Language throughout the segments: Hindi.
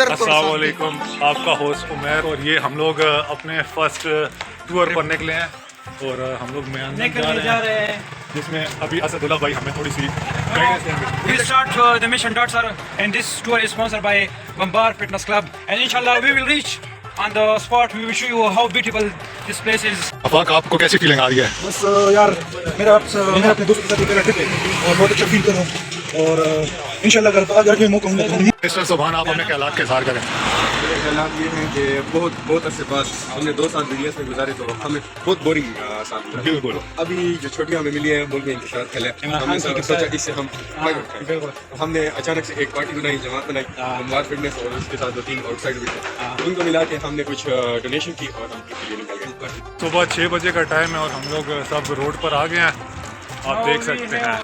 अस्सलाम वालेकुम, आपका होस्ट उमर। और ये हम लोग अपने फर्स्ट टूर पर निकले हैं और हम लोग मियांदम जा रहे हैं, जिसमें अभी असदुल्ला भाई हमें थोड़ी सी गाइडेंस देंगे। We start the mission DADSAR and this tour is sponsored by Bambar Fitness Club and inshallah we will reach on the spot. We will show you how beautiful this place is. Afaq, आपको कैसी फीलिंग आ रही है? बस यार मैं अपने दोस्त के साथ निकला ट्रिप है और बहुत अच्छा फील कर रहा हूँ और इंशाल्लाह अगर आज आगे मौका मिला तो मिस्टर सुभान, आप अपने ख्यालात के इज़हार करें। मेरे ख्यालात ये हैं कि बहुत अरसे बाद हमने 2 साल विदेश में गुजारे तो हमें बहुत बोरिंग साल गुजरा। बिल्कुल। अभी जो छुट्टियां हमें मिली है मुल्क में इंतशार फैला, हमने सोचा इससे हम फायदा उठाएं। हमने अचानक से एक पार्टी बनाई, जमात बनाई बम्बार फिटनेस और उसके साथ 2-3 आउटसाइड भी थे। उनको मिला के हमने कुछ डोनेशन की और हम ट्रिप के लिए निकल गए। सुबह 6 बजे का टाइम है और हम लोग सब रोड पर आ गए हैं, आप देख सकते हैं।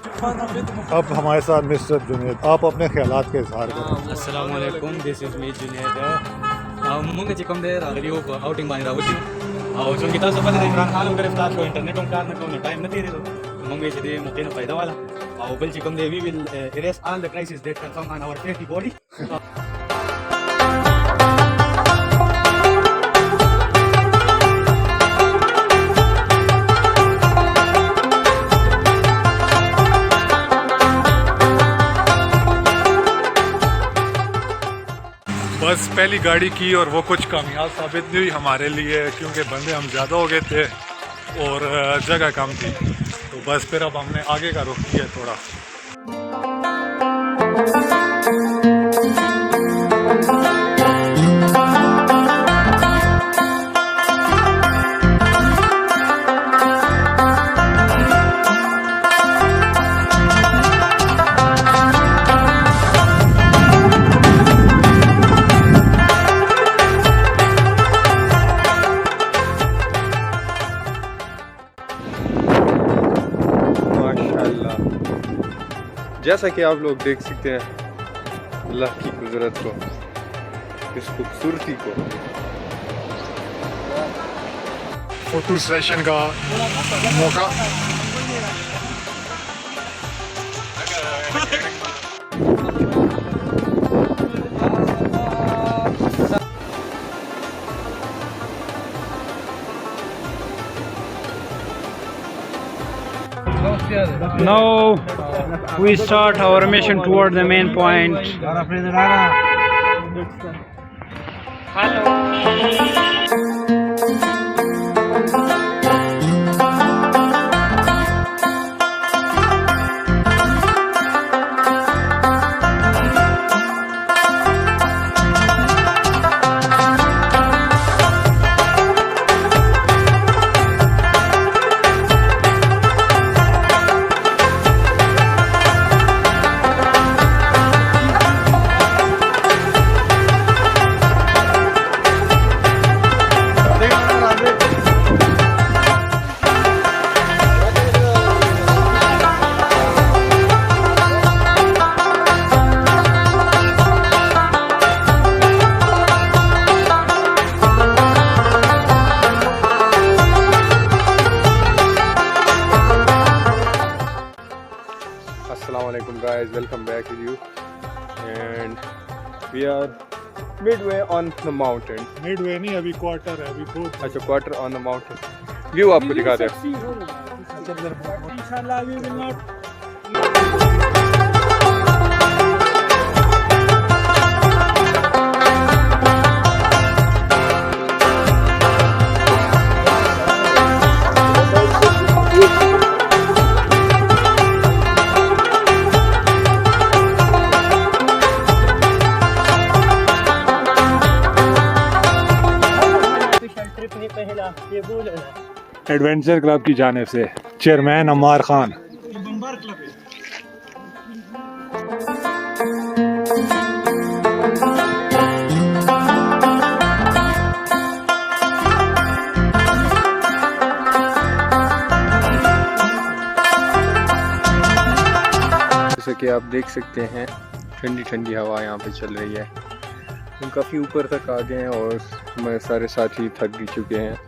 अब हमारे साथ मिस्टर जुनेद, आप अपने ख्यालात के इज़हार करें। अस्सलाम वालेकुम, this is me Junaid. mungkin jika dia review outing bani rawuti. Cuma kita sempat dari Iran kalau गिरफ्तार को internet on karena kau time नहीं दे रहे मम्मी से दे मौके ना फायदा वाला और बल चिकम दे we will erase all the crises that can come on our dirty body. बस पहली गाड़ी की और वो कुछ कामयाब साबित नहीं हुई हमारे लिए, क्योंकि बंदे हम ज़्यादा हो गए थे और जगह कम थी। तो बस फिर अब हमने आगे का रुख किया थोड़ा। जैसा कि आप लोग देख सकते हैं अल्लाह की कुदरत को, इस खूबसूरती को। फोटो सेशन का मौका। Now we start our mission toward the main point. Assalamualaikum guys, welcome back with you and we are midway on the mountain. Midway नहीं, अभी क्वार्टर है, अभी बहुत। अच्छा, quarter on the mountain. View आपको दिखाते हैं। Inshallah we will not. Adventure club की जानिब से chairman Ammar Khan. Bomber club है। जैसे कि आप देख सकते हैं ठंडी ठंडी हवा यहाँ पे चल रही है। हम काफ़ी ऊपर तक आ गए हैं और हमारे सारे साथी थक भी चुके हैं।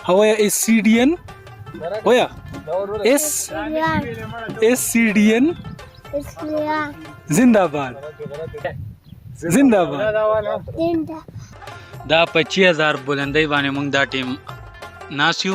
Hoya is CDN. Hoya is CDN जिंदाबाद जिंदाबाद दा 25,000 बुलंदई बाने मंग दा टीम नासियो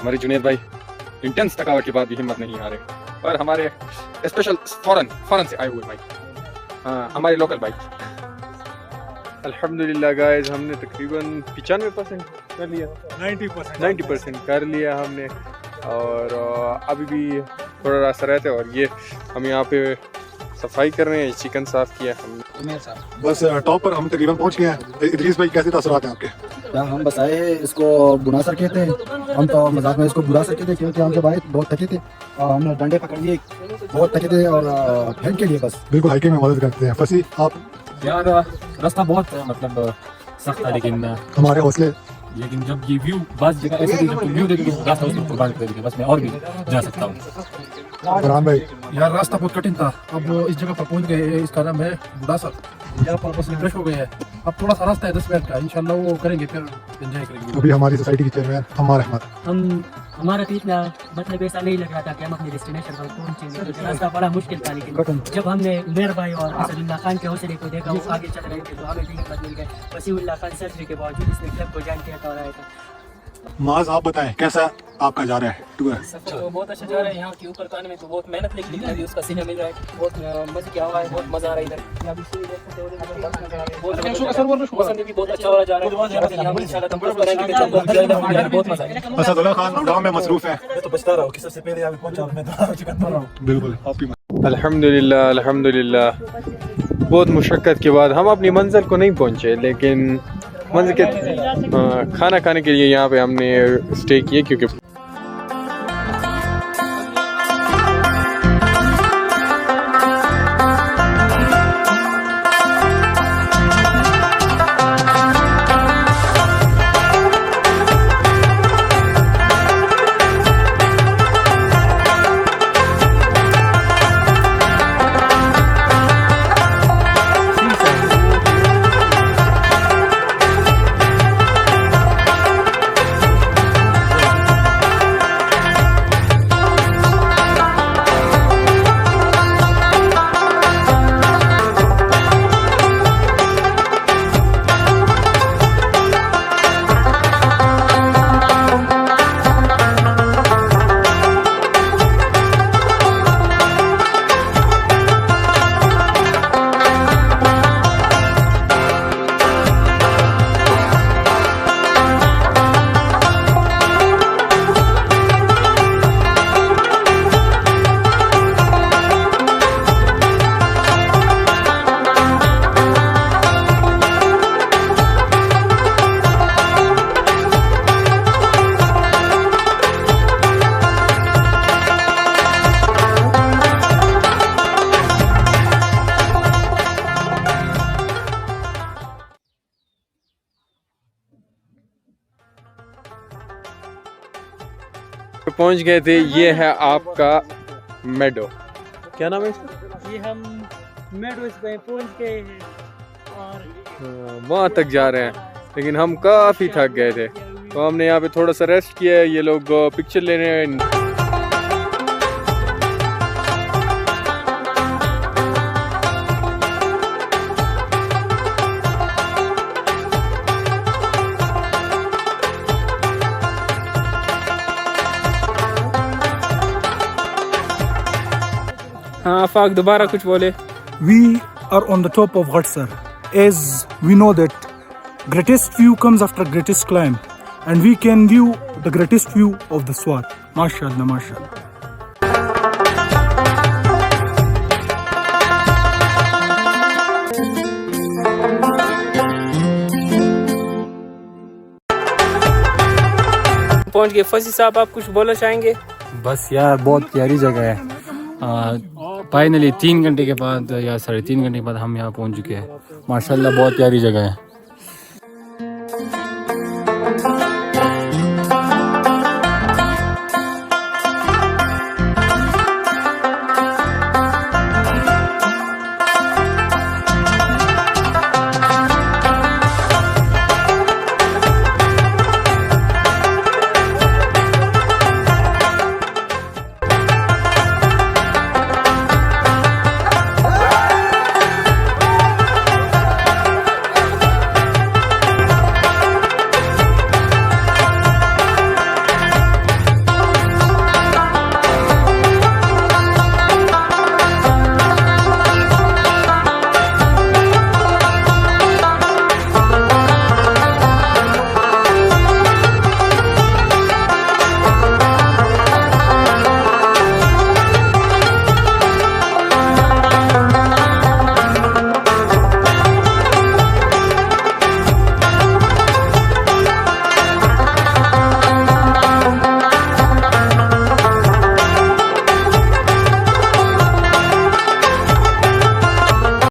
हमारे जुनेद भाई इंटेंस थकावट के बाद भी हिम्मत नहीं हारे और हमारे स्पेशल फॉरेन से आए हुए भाई हमारे लोकल भाई अल्हम्दुलिल्लाह गाइस हमने तकरीबन 95% कर लिया 90% कर लिया हमने और अभी भी थोड़ा रास्ता रहता है और ये हम यहाँ पे सफाई कर रहे हैं चिकन साफ किया हमने बस टॉप पर हम तकरीबन पहुँच गए हैं इदरीस भाई कैसे तासुरात हैं आपके हम बस आए इसको बुरा सर कहते हैं हम तो मजाक में इसको बुरा सर कहते हैं क्योंकि हम जब आए बहुत थके थे हमने डंडे पकड़ लिए बहुत थके थे और हेल्प के लिए बस बिल्कुल हाइकिंग में मदद करते हैं फसी आप यार रास्ता बहुत मतलब सख्त था लेकिन हमारे हौसले जब ये व्यू बस जगह ऐसे थी जब व्यू देखो रास्ता उसको कुर्बान कर दिया बस मैं और भी जा सकता हूँ फरहान भाई यार रास्ता बहुत कठिन था अब इस जगह पर पहुंच गए इसका नाम है बुढ़ा सर यहाँ पर बस रिफ्रेश हो गए हैं अब थोड़ा सा रास्ता है 10 मिनट का इंशाल्लाह वो करेंगे फिर एंजॉय करेंगे अभी हमारी सोसाइटी की चेयरमैन हमारे अहमद हमारा तो इतना मतलब ऐसा नहीं लग रहा था कि हम अपने डेस्टिनेशन पर पहुंचेंगे तो रास्ता बड़ा मुश्किल था लेकिन जब हमने उमेर भाई और असदुल्लाह खान के हौसले को देखा वो आगे चल रहे थे तो हमें भी हिम्मत मिल गई वसीउल्लाह खान सर्जरी के बावजूद इसने क्लब को ज्वाइन किया था और आया था माज आप बताएं कैसा आपका जा रहा है टूर सफर तो बहुत अच्छा जा रहा है यहाँ के ऊपर आने में तो बहुत मेहनत लगी लेकिन अभी उसका सीने मिल रहा है बहुत मजे की हवा है बहुत मजा आ रहा है इधर मौसम भी बहुत अच्छा हो रहा जा रहा है बहुत मजा है असदुल्लाह खान गांव में मसरूफ हैं तो बचता रहा कि सबसे पहले यहाँ पहुंचा मैं तो चिकन बना रहा हूँ बिल्कुल आपकी अल्हम्दुलिल्लाह बहुत मुशक्क़त के बाद हम अपनी मंजिल को नहीं पहुँचे लेकिन मंजिल के खाना खाने के लिए यहाँ पे हमने स्टे किए क्योंकि पहुंच गए थे। ये है आपका मेडो, क्या नाम है इसका? ये हम मेडो पे पहुंच गए हैं और वहाँ तक जा रहे हैं, लेकिन हम काफ़ी थक गए थे तो हमने यहाँ पे थोड़ा सा रेस्ट किया है। ये लोग पिक्चर ले रहे हैं। हाँ आफाक दोबारा कुछ बोले। We are on the top of DADSAR. As we know that greatest view comes after greatest climb, and we can view the greatest view of the Swat. MashaAllah, MashaAllah. पहुंच गए। फसी साहब आप कुछ बोलना चाहेंगे? बस यार बहुत प्यारी जगह है। फाइनली 3 घंटे के बाद या 3.5 घंटे के बाद हम यहाँ पहुँच चुके हैं। माशाल्लाह बहुत प्यारी जगह है।